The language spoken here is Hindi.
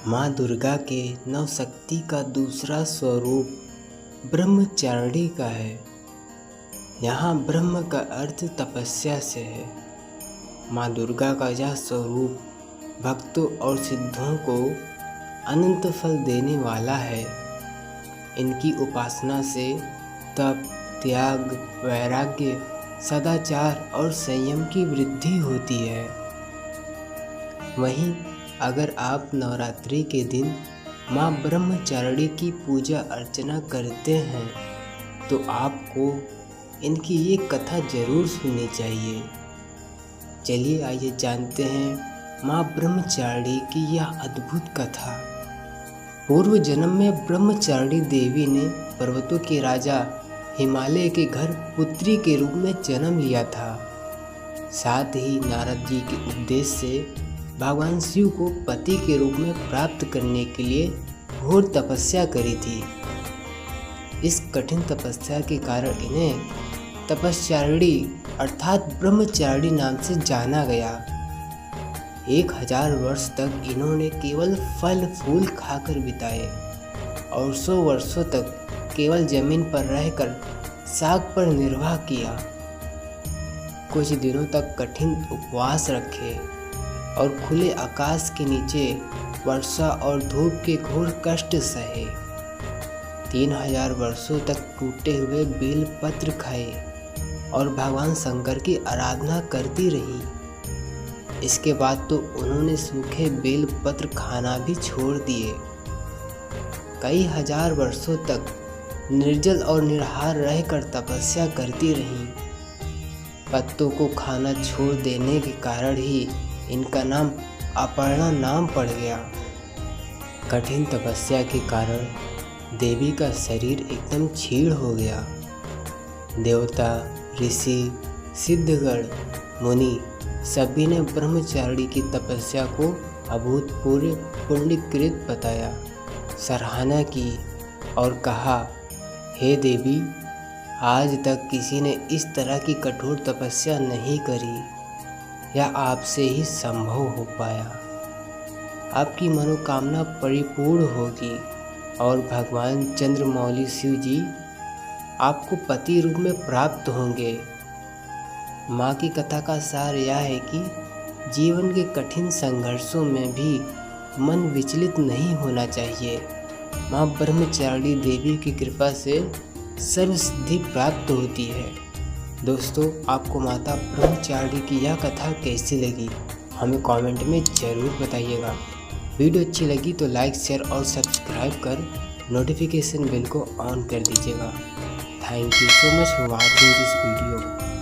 माँ दुर्गा के नवशक्ति का दूसरा स्वरूप ब्रह्मचारिणी का है। यहाँ ब्रह्म का अर्थ तपस्या से है। माँ दुर्गा का यह स्वरूप भक्तों और सिद्धों को अनंत फल देने वाला है। इनकी उपासना से तप, त्याग, वैराग्य, सदाचार और संयम की वृद्धि होती है। वहीं अगर आप नवरात्रि के दिन माँ ब्रह्मचारिणी की पूजा अर्चना करते हैं तो आपको इनकी ये कथा जरूर सुननी चाहिए। चलिए आइए जानते हैं माँ ब्रह्मचारिणी की यह अद्भुत कथा। पूर्व जन्म में ब्रह्मचारिणी देवी ने पर्वतों के राजा हिमालय के घर पुत्री के रूप में जन्म लिया था। साथ ही नारद जी के उपदेश से भगवान शिव को पति के रूप में प्राप्त करने के लिए घोर तपस्या करी थी। इस कठिन तपस्या के कारण इन्हें तपस्चारिणी अर्थात ब्रह्मचारिणी नाम से जाना गया। 1000 वर्ष तक इन्होंने केवल फल फूल खाकर बिताए और 100 वर्षों तक केवल जमीन पर रहकर साग पर निर्वाह किया। कुछ दिनों तक कठिन उपवास रखे और खुले आकाश के नीचे वर्षा और धूप के घोर कष्ट सहे। 3000 वर्षों तक टूटे हुए बेल पत्र खाए और भगवान शंकर की आराधना करती रही। इसके बाद तो उन्होंने सूखे बेल पत्र खाना भी छोड़ दिए। कई हजार वर्षों तक निर्जल और निराहार रहकर तपस्या करती रहीं। पत्तों को खाना छोड़ देने के कारण ही इनका नाम अपर्णा नाम पड़ गया। कठिन तपस्या के कारण देवी का शरीर एकदम क्षीण हो गया। देवता, ऋषि, सिद्धगण, मुनि सभी ने ब्रह्मचारिणी की तपस्या को अभूतपूर्व पुण्यकृत बताया, सराहना की और कहा, हे देवी, आज तक किसी ने इस तरह की कठोर तपस्या नहीं करी। यह आपसे ही संभव हो पाया। आपकी मनोकामना परिपूर्ण होगी और भगवान चंद्रमौली शिव जी आपको पति रूप में प्राप्त होंगे। माँ की कथा का सार यह है कि जीवन के कठिन संघर्षों में भी मन विचलित नहीं होना चाहिए। माँ ब्रह्मचारिणी देवी की कृपा से सर्व सिद्धि प्राप्त होती है। दोस्तों, आपको माता ब्रह्मचारिणी की यह कथा कैसी लगी हमें कमेंट में ज़रूर बताइएगा। वीडियो अच्छी लगी तो लाइक, शेयर और सब्सक्राइब कर नोटिफिकेशन बेल को ऑन कर दीजिएगा। Thank you so much for watching this video.